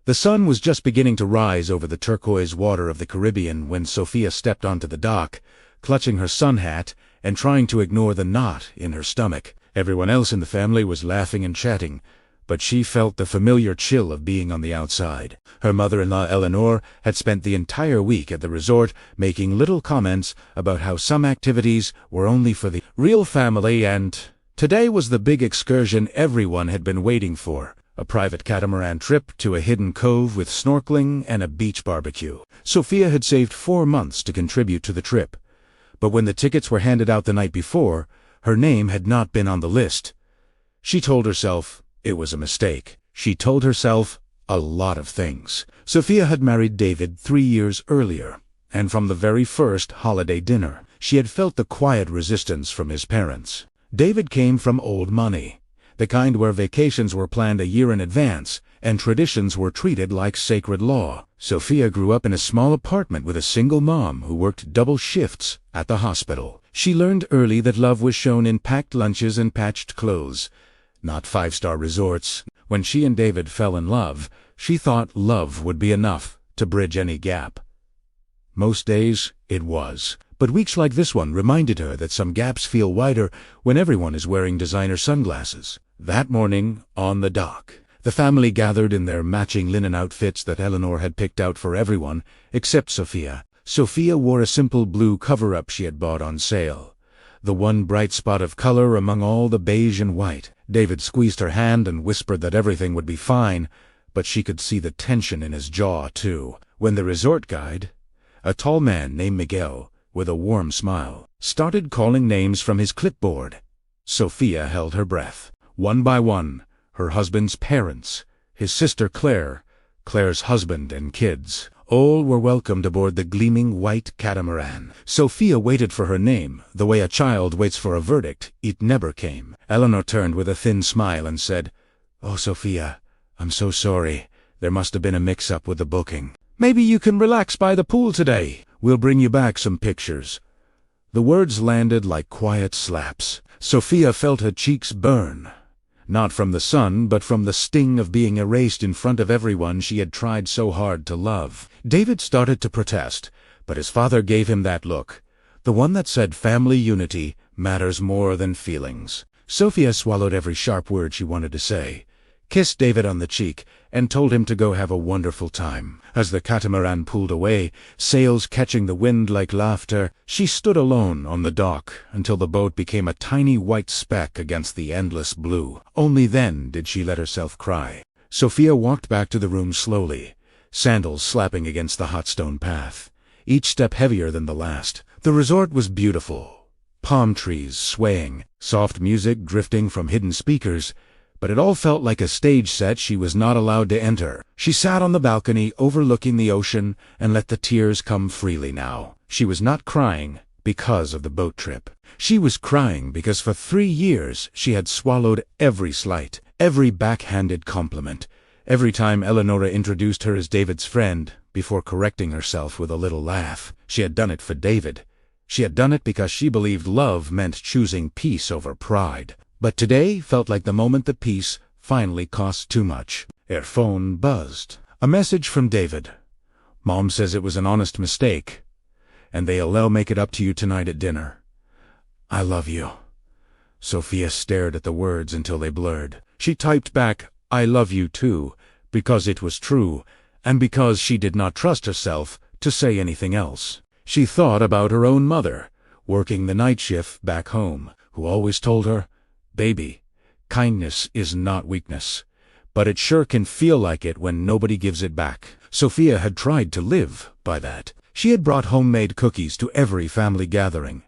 The sun was just beginning to rise over the turquoise water of the Caribbean when Sophia stepped onto the dock, clutching her sun hat and trying to ignore the knot in her stomach. Everyone else in the family was laughing and chatting, but she felt the familiar chill of being on the outside. Her mother-in-law Eleanor had spent the entire week at the resort making little comments about how some activities were only for the real family, and today was the big excursion everyone had been waiting for. A private catamaran trip to a hidden cove with snorkeling and a beach barbecue. Sophia had saved 4 months to contribute to the trip, but when the tickets were handed out the night before, her name had not been on the list. She told herself it was a mistake. She told herself a lot of things. Sophia had married David 3 years earlier, and from the very first holiday dinner, she had felt the quiet resistance from his parents. David came from old money, the kind where vacations were planned a year in advance, and traditions were treated like sacred law. Sophia grew up in a small apartment with a single mom who worked double shifts at the hospital. She learned early that love was shown in packed lunches and patched clothes, not 5-star resorts. When she and David fell in love, she thought love would be enough to bridge any gap. Most days, it was. But weeks like this one reminded her that some gaps feel wider when everyone is wearing designer sunglasses. That morning, on the dock, the family gathered in their matching linen outfits that Eleanor had picked out for everyone, except Sophia. Sophia wore a simple blue cover-up she had bought on sale, the one bright spot of color among all the beige and white. David squeezed her hand and whispered that everything would be fine, but she could see the tension in his jaw, too. When the resort guide, a tall man named Miguel, with a warm smile, started calling names from his clipboard, Sophia held her breath. One by one, her husband's parents, his sister Claire, Claire's husband and kids, all were welcomed aboard the gleaming white catamaran. Sophia waited for her name, the way a child waits for a verdict. It never came. Eleanor turned with a thin smile and said, "Oh, Sophia, I'm so sorry. There must have been a mix-up with the booking. Maybe you can relax by the pool today. We'll bring you back some pictures." The words landed like quiet slaps. Sophia felt her cheeks burn, not from the sun, but from the sting of being erased in front of everyone she had tried so hard to love. David started to protest, but his father gave him that look, the one that said family unity matters more than feelings. Sophia swallowed every sharp word she wanted to say, kissed David on the cheek, and told him to go have a wonderful time. As the catamaran pulled away, sails catching the wind like laughter, she stood alone on the dock until the boat became a tiny white speck against the endless blue. Only then did she let herself cry. Sophia walked back to the room slowly, sandals slapping against the hot stone path, each step heavier than the last. The resort was beautiful, palm trees swaying, soft music drifting from hidden speakers, but it all felt like a stage set she was not allowed to enter. She sat on the balcony overlooking the ocean and let the tears come freely now. She was not crying because of the boat trip. She was crying because for 3 years she had swallowed every slight, every backhanded compliment, every time Eleonora introduced her as David's friend, before correcting herself with a little laugh. She had done it for David. She had done it because she believed love meant choosing peace over pride. But today felt like the moment that peace finally cost too much. Her phone buzzed. A message from David. "Mom says it was an honest mistake, and they'll make it up to you tonight at dinner. I love you." Sophia stared at the words until they blurred. She typed back, "I love you too," because it was true, and because she did not trust herself to say anything else. She thought about her own mother, working the night shift back home, who always told her, "Baby, kindness is not weakness, but it sure can feel like it when nobody gives it back." Sophia had tried to live by that. She had brought homemade cookies to every family gathering,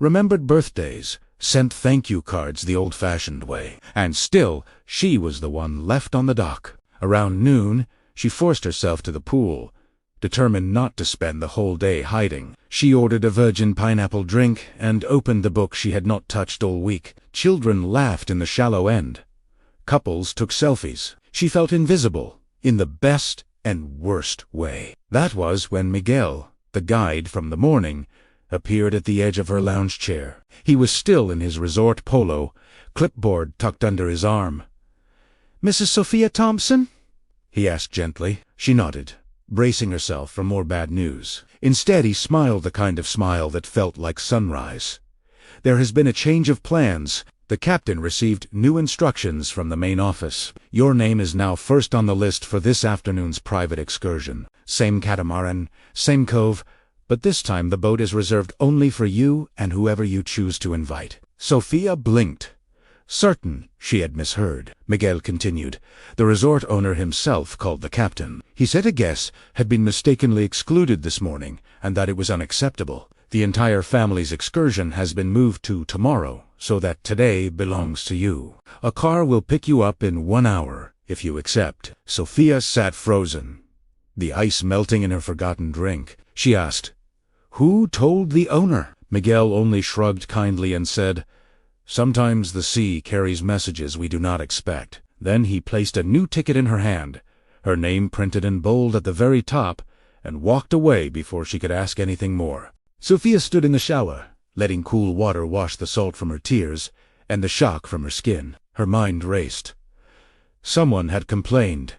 remembered birthdays, sent thank-you cards the old-fashioned way, and still she was the one left on the dock. Around noon, she forced herself to the pool, determined not to spend the whole day hiding. She ordered a virgin pineapple drink and opened the book she had not touched all week. Children laughed in the shallow end. Couples took selfies. She felt invisible, in the best and worst way. That was when Miguel, the guide from the morning, appeared at the edge of her lounge chair. He was still in his resort polo, clipboard tucked under his arm. "Mrs. Sophia Thompson?" he asked gently. She nodded, bracing herself for more bad news. Instead, he smiled the kind of smile that felt like sunrise. There has been a change of plans. The captain received new instructions from the main office. Your name is now first on the list for this afternoon's private excursion. Same catamaran, same cove, but this time the boat is reserved only for you and whoever you choose to invite. Sophia blinked. Certain she had misheard. Miguel continued. The resort owner himself called the captain. He said a guest had been mistakenly excluded this morning, and that it was unacceptable. The entire family's excursion has been moved to tomorrow, so that today belongs to you. A car will pick you up in 1 hour, if you accept. Sophia sat frozen, the ice melting in her forgotten drink. She asked, "Who told the owner?" Miguel only shrugged kindly and said, "Sometimes the sea carries messages we do not expect." Then he placed a new ticket in her hand, her name printed in bold at the very top, and walked away before she could ask anything more. Sophia stood in the shower, letting cool water wash the salt from her tears and the shock from her skin. Her mind raced. Someone had complained.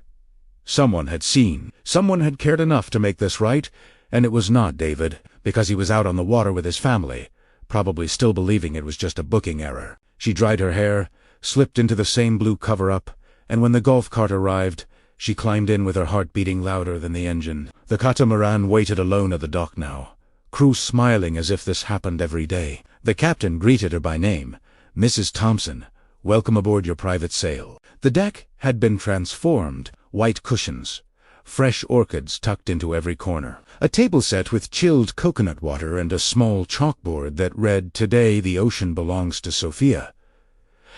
Someone had seen. Someone had cared enough to make this right, and it was not David, because he was out on the water with his family, probably still believing it was just a booking error. She dried her hair, slipped into the same blue cover-up, and when the golf cart arrived, she climbed in with her heart beating louder than the engine. The catamaran waited alone at the dock now, crew smiling as if this happened every day. The captain greeted her by name. "Mrs. Thompson, welcome aboard your private sail." The deck had been transformed. White cushions, fresh orchids tucked into every corner, a table set with chilled coconut water and a small chalkboard that read, "Today the ocean belongs to Sophia."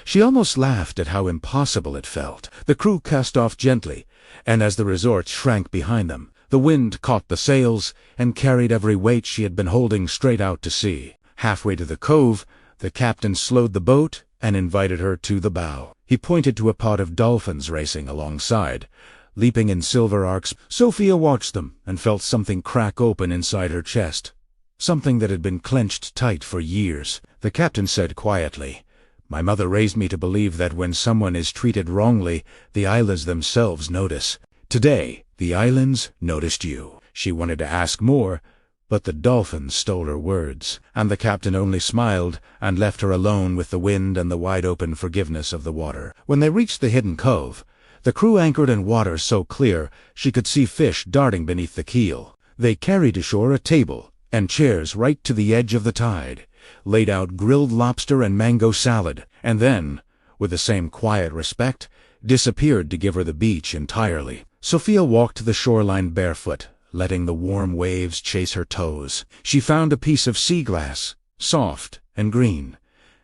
She almost laughed at how impossible it felt. The crew cast off gently, and as the resort shrank behind them, the wind caught the sails and carried every weight she had been holding straight out to sea. Halfway to the cove, the captain slowed the boat and invited her to the bow. He pointed to a pod of dolphins racing alongside, leaping in silver arcs. Sophia watched them and felt something crack open inside her chest, something that had been clenched tight for years. The captain said quietly, "My mother raised me to believe that when someone is treated wrongly, the islands themselves notice. Today, the islands noticed you." She wanted to ask more, but the dolphins stole her words, and the captain only smiled and left her alone with the wind and the wide-open forgiveness of the water. When they reached the hidden cove, the crew anchored in water so clear she could see fish darting beneath the keel. They carried ashore a table and chairs right to the edge of the tide, laid out grilled lobster and mango salad, and then, with the same quiet respect, disappeared to give her the beach entirely. Sophia walked to the shoreline barefoot, letting the warm waves chase her toes. She found a piece of sea glass, soft and green,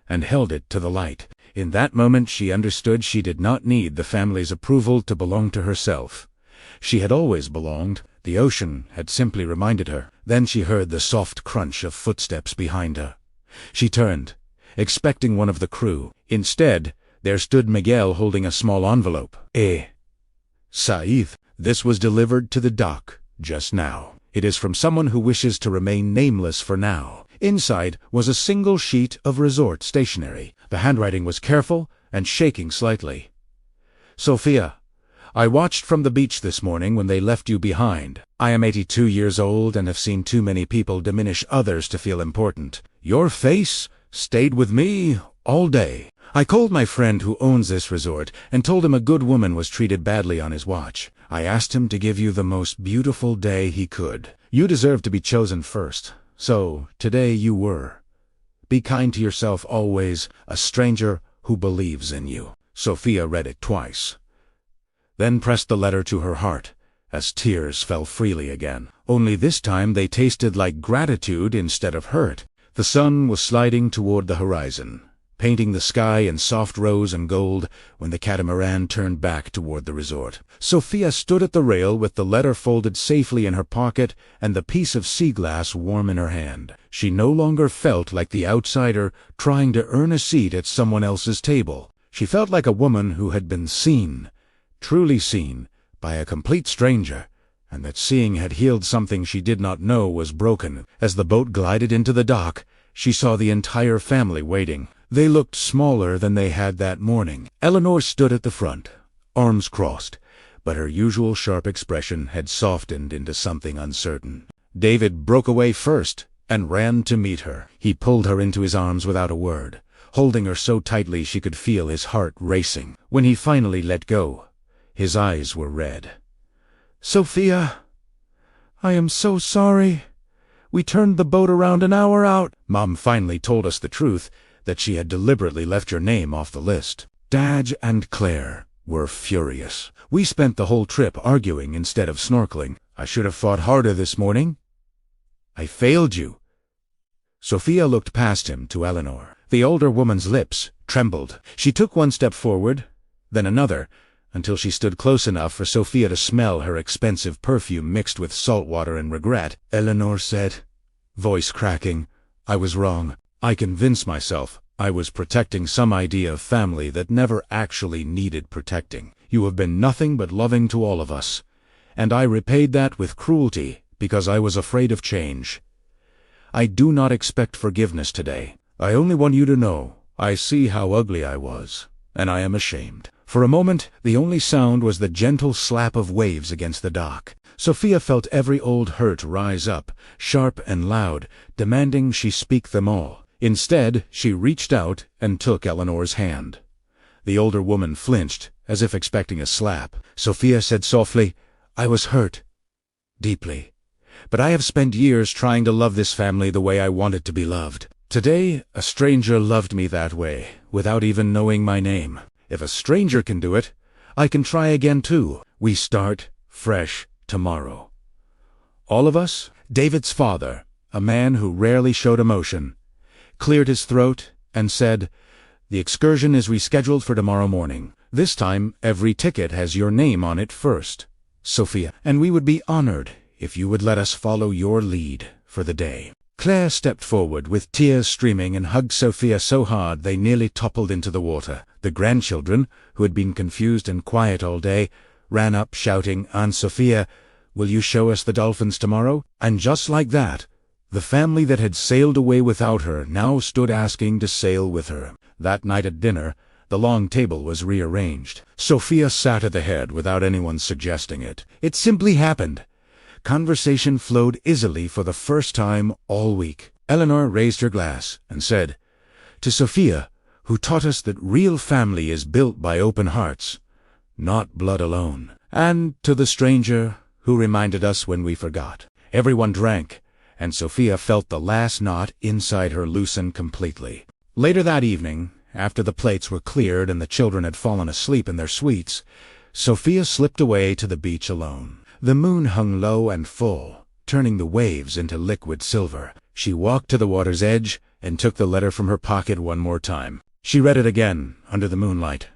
and held it to the light. In that moment she understood she did not need the family's approval to belong to herself. She had always belonged. The ocean had simply reminded her. Then she heard the soft crunch of footsteps behind her. She turned, expecting one of the crew. Instead, there stood Miguel holding a small envelope. Saif, this was delivered to the dock just now. It is from someone who wishes to remain nameless for now. Inside was a single sheet of resort stationery. The handwriting was careful and shaking slightly. "Sophia, I watched from the beach this morning when they left you behind. I am 82 years old and have seen too many people diminish others to feel important. Your face stayed with me all day. I called my friend who owns this resort and told him a good woman was treated badly on his watch. I asked him to give you the most beautiful day he could. You deserve to be chosen first, so today you were. Be kind to yourself always, a stranger who believes in you." Sophia read it twice, then pressed the letter to her heart, as tears fell freely again. Only this time they tasted like gratitude instead of hurt. The sun was sliding toward the horizon, painting the sky in soft rose and gold when the catamaran turned back toward the resort. Sophia stood at the rail with the letter folded safely in her pocket and the piece of sea glass warm in her hand. She no longer felt like the outsider trying to earn a seat at someone else's table. She felt like a woman who had been seen, truly seen, by a complete stranger, and that seeing had healed something she did not know was broken. As the boat glided into the dock, she saw the entire family waiting. They looked smaller than they had that morning. Eleanor stood at the front, arms crossed, but her usual sharp expression had softened into something uncertain. David broke away first and ran to meet her. He pulled her into his arms without a word, holding her so tightly she could feel his heart racing. When he finally let go, his eyes were red. "Sophia, I am so sorry. We turned the boat around an hour out." Mom finally told us the truth, that she had deliberately left your name off the list. Dad and Claire were furious. We spent the whole trip arguing instead of snorkeling. "I should have fought harder this morning. I failed you." Sophia looked past him to Eleanor. The older woman's lips trembled. She took one step forward, then another, until she stood close enough for Sophia to smell her expensive perfume mixed with salt water and regret. "Eleanor said," voice cracking, "I was wrong. I convinced myself I was protecting some idea of family that never actually needed protecting. You have been nothing but loving to all of us, and I repaid that with cruelty because I was afraid of change. I do not expect forgiveness today. I only want you to know I see how ugly I was, and I am ashamed." For a moment, the only sound was the gentle slap of waves against the dock. Sophia felt every old hurt rise up, sharp and loud, demanding she speak them all. Instead, she reached out and took Eleanor's hand. The older woman flinched, as if expecting a slap. Sophia said softly, "I was hurt, deeply. But I have spent years trying to love this family the way I wanted to be loved. Today, a stranger loved me that way, without even knowing my name. If a stranger can do it, I can try again too. We start fresh tomorrow." All of us. David's father, a man who rarely showed emotion, cleared his throat and said, "The excursion is rescheduled for tomorrow morning. This time, every ticket has your name on it first, Sophia, and we would be honored if you would let us follow your lead for the day." Claire stepped forward with tears streaming and hugged Sophia so hard they nearly toppled into the water. The grandchildren, who had been confused and quiet all day, ran up shouting, "Aunt Sophia, will you show us the dolphins tomorrow?" And just like that, the family that had sailed away without her now stood asking to sail with her. That night at dinner, the long table was rearranged. Sophia sat at the head without anyone suggesting it. It simply happened. Conversation flowed easily for the first time all week. Eleanor raised her glass and said, "To Sophia, who taught us that real family is built by open hearts, not blood alone. And to the stranger who reminded us when we forgot." Everyone drank, and Sophia felt the last knot inside her loosen completely. Later that evening, after the plates were cleared and the children had fallen asleep in their suites, Sophia slipped away to the beach alone. The moon hung low and full, turning the waves into liquid silver. She walked to the water's edge and took the letter from her pocket one more time. She read it again under the moonlight,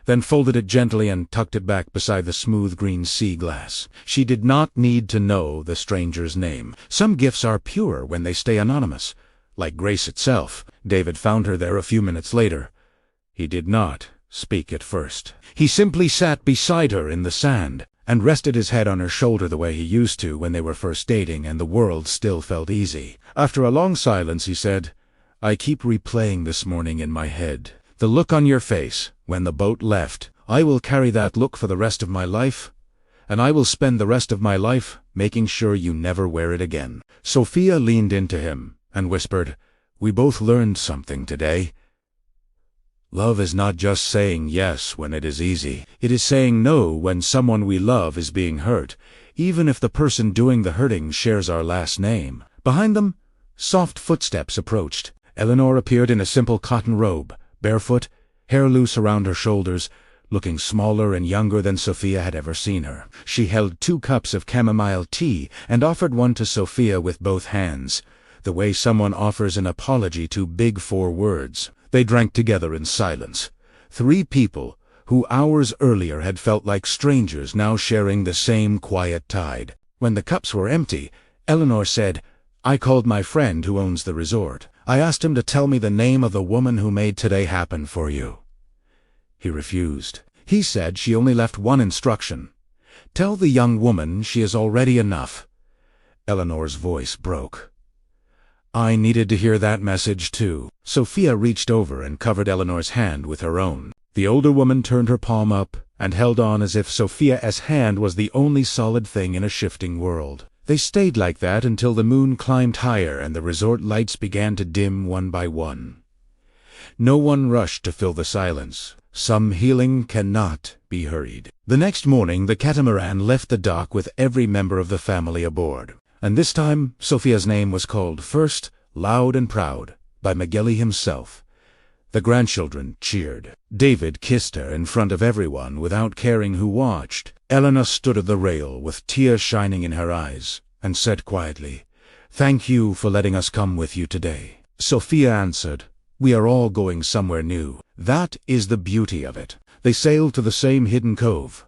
then folded it gently and tucked it back beside the smooth green sea glass. She did not need to know the stranger's name. Some gifts are pure when they stay anonymous, like grace itself. David found her there a few minutes later. He did not speak at first. He simply sat beside her in the sand and rested his head on her shoulder the way he used to when they were first dating and the world still felt easy. After a long silence he said, "I keep replaying this morning in my head. The look on your face when the boat left. I will carry that look for the rest of my life, and I will spend the rest of my life making sure you never wear it again." Sophia leaned into him and whispered, "We both learned something today. Love is not just saying yes when it is easy. It is saying no when someone we love is being hurt, even if the person doing the hurting shares our last name." Behind them, soft footsteps approached. Eleanor appeared in a simple cotton robe, barefoot, hair loose around her shoulders, looking smaller and younger than Sophia had ever seen her. She held 2 cups of chamomile tea and offered one to Sophia with both hands, the way someone offers an apology too big for words. They drank together in silence. 3 people who hours earlier had felt like strangers now sharing the same quiet tide. When the cups were empty, Eleanor said, "I called my friend who owns the resort. I asked him to tell me the name of the woman who made today happen for you." He refused. He said she only left one instruction. "Tell the young woman she is already enough." Eleanor's voice broke. I needed to hear that message too. Sophia reached over and covered Eleanor's hand with her own. The older woman turned her palm up and held on as if Sophia's hand was the only solid thing in a shifting world. They stayed like that until the moon climbed higher and the resort lights began to dim one by one. No one rushed to fill the silence. Some healing cannot be hurried. The next morning, the catamaran left the dock with every member of the family aboard. And this time, Sophia's name was called first, loud and proud, by Migueli himself. The grandchildren cheered. David kissed her in front of everyone without caring who watched. Eleanor stood at the rail with tears shining in her eyes and said quietly, "Thank you for letting us come with you today." Sophia answered, "We are all going somewhere new." That is the beauty of it. They sailed to the same hidden cove,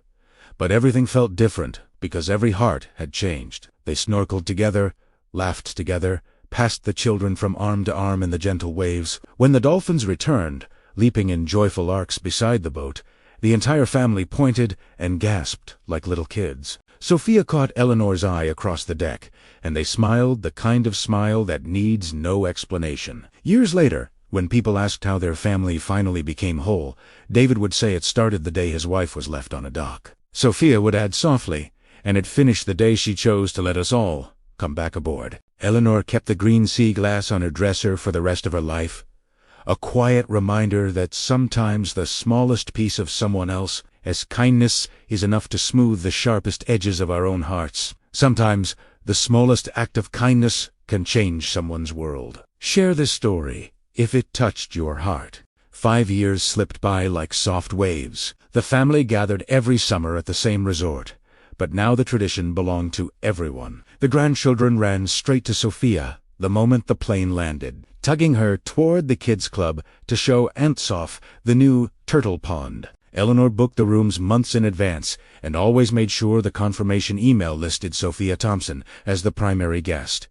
but everything felt different because every heart had changed. They snorkeled together, laughed together, passed the children from arm to arm in the gentle waves. When the dolphins returned, leaping in joyful arcs beside the boat, the entire family pointed and gasped like little kids. Sophia caught Eleanor's eye across the deck, and they smiled the kind of smile that needs no explanation. Years later, when people asked how their family finally became whole, David would say it started the day his wife was left on a dock. Sophia would add softly, and it finished the day she chose to let us all come back aboard. Eleanor kept the green sea glass on her dresser for the rest of her life, a quiet reminder that sometimes the smallest piece of someone else's kindness is enough to smooth the sharpest edges of our own hearts. Sometimes the smallest act of kindness can change someone's world. Share this story if it touched your heart. 5 years slipped by like soft waves. The family gathered every summer at the same resort, but now the tradition belonged to everyone. The grandchildren ran straight to Sophia the moment the plane landed, tugging her toward the kids' club to show Antsoff the new turtle pond. Eleanor booked the rooms months in advance and always made sure the confirmation email listed Sophia Thompson as the primary guest.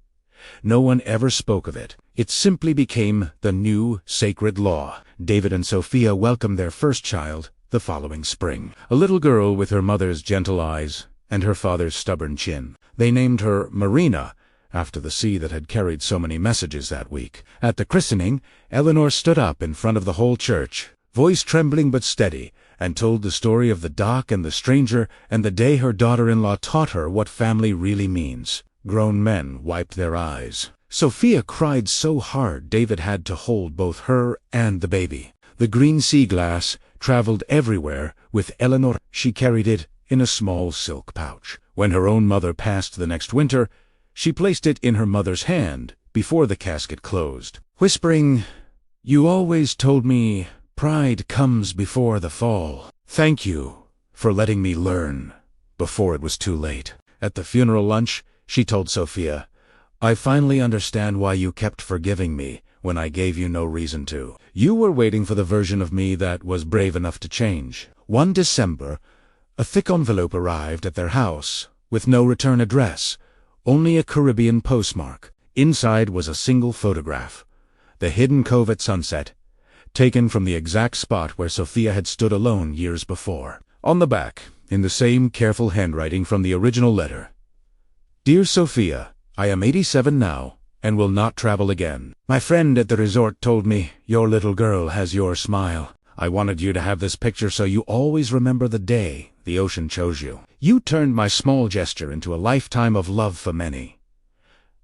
No one ever spoke of it. It simply became the new sacred law. David and Sophia welcomed their first child the following spring, a little girl with her mother's gentle eyes and her father's stubborn chin. They named her Marina, after the sea that had carried so many messages that week. At the christening, Eleanor stood up in front of the whole church, voice trembling but steady, and told the story of the dock and the stranger and the day her daughter-in-law taught her what family really means. Grown men wiped their eyes. Sophia cried so hard David had to hold both her and the baby. The green sea glass traveled everywhere with Eleanor. She carried it in a small silk pouch. When her own mother passed the next winter, she placed it in her mother's hand before the casket closed, whispering, "You always told me pride comes before the fall. Thank you for letting me learn before it was too late." At the funeral lunch, she told Sophia, "I finally understand why you kept forgiving me when I gave you no reason to. You were waiting for the version of me that was brave enough to change." One December, a thick envelope arrived at their house with no return address, only a Caribbean postmark. Inside was a single photograph, the hidden cove at sunset, taken from the exact spot where Sophia had stood alone years before. On the back, in the same careful handwriting from the original letter, "Dear Sophia, I am 87 now and will not travel again. My friend at the resort told me your little girl has your smile. I wanted you to have this picture so you always remember the day the ocean chose you. You turned my small gesture into a lifetime of love for many.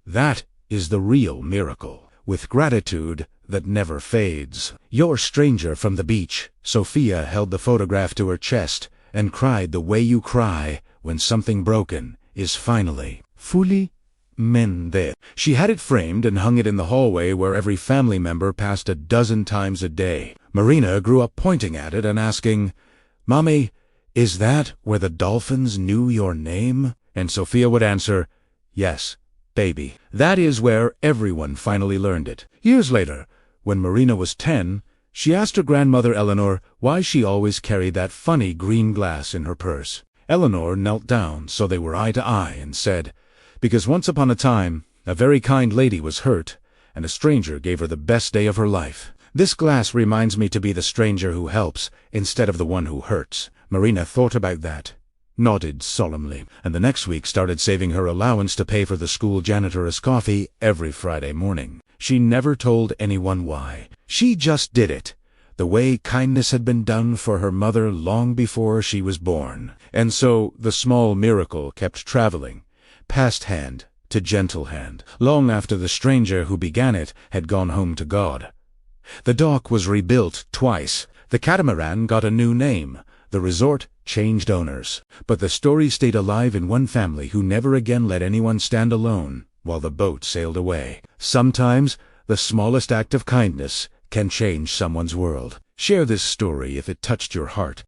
That is the real miracle. With gratitude that never fades. Your stranger from the beach." Sophia held the photograph to her chest and cried the way you cry when something broken is finally fully mended. She had it framed and hung it in the hallway where every family member passed a dozen times a day. Marina grew up pointing at it and asking, "Mommy, is that where the dolphins knew your name?" And Sophia would answer, "Yes, baby." That is where everyone finally learned it. Years later, when Marina was 10, she asked her grandmother Eleanor why she always carried that funny green glass in her purse. Eleanor knelt down so they were eye to eye and said, "Because once upon a time, a very kind lady was hurt, and a stranger gave her the best day of her life. This glass reminds me to be the stranger who helps instead of the one who hurts." Marina thought about that, nodded solemnly, and the next week started saving her allowance to pay for the school janitor's coffee every Friday morning. She never told anyone why. She just did it. the way kindness had been done for her mother long before she was born. And so the small miracle kept traveling, past hand to gentle hand, long after the stranger who began it had gone home to God. The dock was rebuilt twice, the catamaran got a new name, the resort changed owners. But the story stayed alive in one family who never again let anyone stand alone while the boat sailed away. Sometimes the smallest act of kindness can change someone's world. Share this story if it touched your heart.